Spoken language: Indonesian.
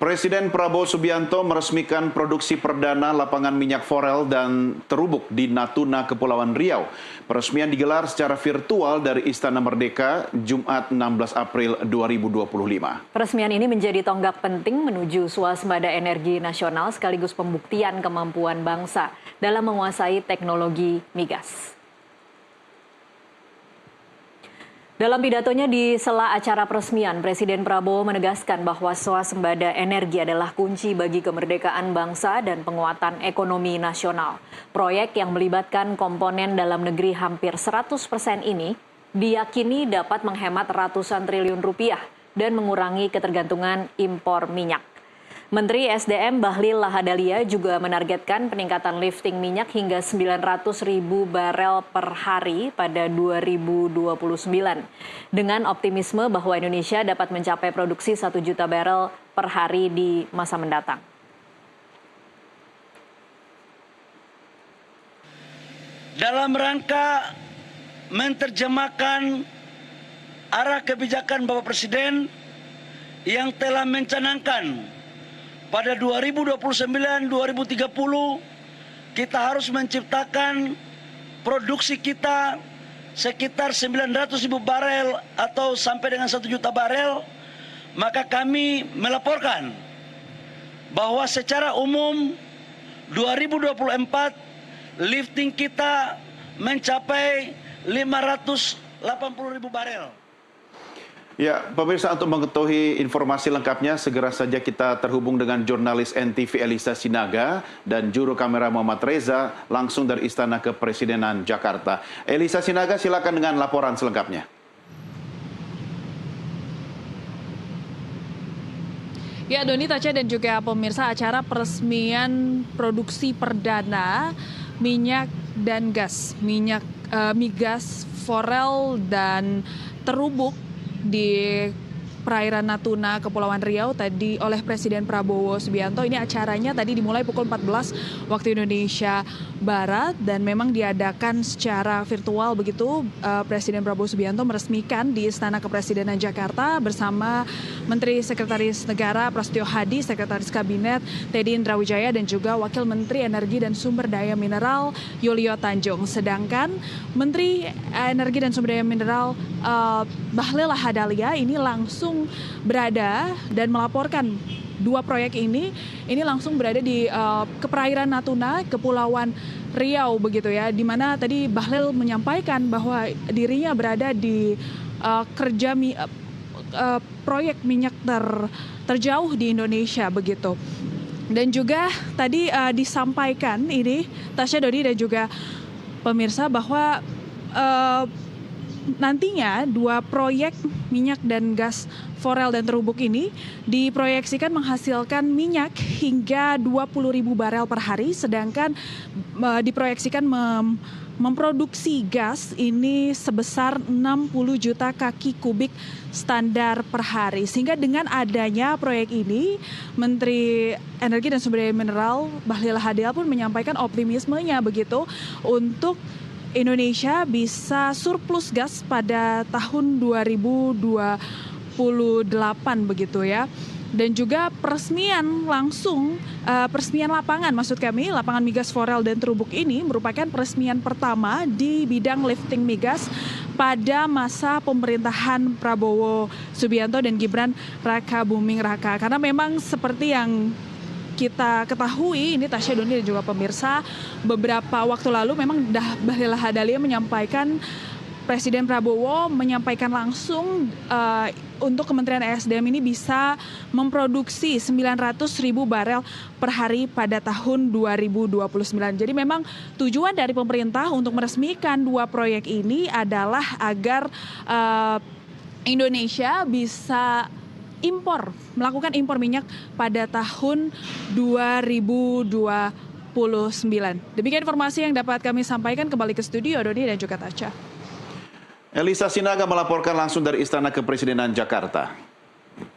Presiden Prabowo Subianto meresmikan produksi perdana lapangan minyak forel dan terubuk di Natuna, Kepulauan Riau. Peresmian digelar secara virtual dari Istana Merdeka, Jumat 16 April 2025. Peresmian ini menjadi tonggak penting menuju swasembada energi nasional sekaligus pembuktian kemampuan bangsa dalam menguasai teknologi migas. Dalam pidatonya di sela acara peresmian, Presiden Prabowo menegaskan bahwa swasembada energi adalah kunci bagi kemerdekaan bangsa dan penguatan ekonomi nasional. Proyek yang melibatkan komponen dalam negeri hampir 100% ini diyakini dapat menghemat ratusan triliun rupiah dan mengurangi ketergantungan impor minyak. Menteri SDM Bahlil Lahadalia juga menargetkan peningkatan lifting minyak hingga 900.000 barel per hari pada 2029. Dengan optimisme bahwa Indonesia dapat mencapai produksi 1 juta barel per hari di masa mendatang. Dalam rangka menerjemahkan arah kebijakan Bapak Presiden yang telah mencanangkan pada 2029-2030 kita harus menciptakan produksi kita sekitar 900.000 barel atau sampai dengan 1 juta barel, maka kami melaporkan bahwa secara umum 2024 lifting kita mencapai 580.000 barel. Ya, pemirsa, untuk mengetahui informasi lengkapnya, segera saja kita terhubung dengan jurnalis NTV Elisa Sinaga dan juru kamera Muhammad Reza langsung dari Istana Kepresidenan Jakarta. Elisa Sinaga, silakan dengan laporan selengkapnya. Ya, Doni, Taca, dan juga pemirsa, acara peresmian produksi perdana minyak dan gas, migas forel dan terubuk di perairan Natuna, Kepulauan Riau tadi oleh Presiden Prabowo Subianto. Ini acaranya tadi dimulai pukul 14 waktu Indonesia Barat dan memang diadakan secara virtual begitu. Presiden Prabowo Subianto meresmikan di Istana Kepresidenan Jakarta bersama Menteri Sekretaris Negara Prasetyo Hadi, Sekretaris Kabinet Teddy Indrawijaya dan juga Wakil Menteri Energi dan Sumber Daya Mineral Yulio Tanjung. Sedangkan Menteri Energi dan Sumber Daya Mineral Bahlil Lahadalia ini langsung berada dan melaporkan dua proyek ini langsung berada di perairan Natuna, Kepulauan Riau begitu ya, di mana tadi Bahlil menyampaikan bahwa dirinya berada di proyek minyak terjauh di Indonesia begitu. Dan juga tadi disampaikan ini Tasya, Dodi dan juga pemirsa bahwa nantinya dua proyek minyak dan gas forel dan terubuk ini diproyeksikan menghasilkan minyak hingga 20.000 barel per hari, sedangkan diproyeksikan memproduksi gas ini sebesar 60 juta kaki kubik standar per hari. Sehingga dengan adanya proyek ini, Menteri Energi dan Sumber Daya Mineral Bahlil Lahadalia pun menyampaikan optimismenya begitu untuk Indonesia bisa surplus gas pada tahun 2028 begitu ya. Dan juga peresmian lapangan, maksud kami lapangan migas forel dan terubuk ini merupakan peresmian pertama di bidang lifting migas pada masa pemerintahan Prabowo Subianto dan Gibran Raka Buming Raka. Karena memang seperti yang kita ketahui ini Tasya, Doni dan juga pemirsa, beberapa waktu lalu memang Bahlil Lahadalia menyampaikan, Presiden Prabowo menyampaikan langsung untuk Kementerian SDM ini bisa memproduksi 900.000 barel per hari pada tahun 2029. Jadi memang tujuan dari pemerintah untuk meresmikan dua proyek ini adalah agar Indonesia bisa melakukan impor minyak pada tahun 2029. Demikian informasi yang dapat kami sampaikan. Kembali ke studio, Doni dan juga Tasya. Elisa Sinaga melaporkan langsung dari Istana Kepresidenan Jakarta.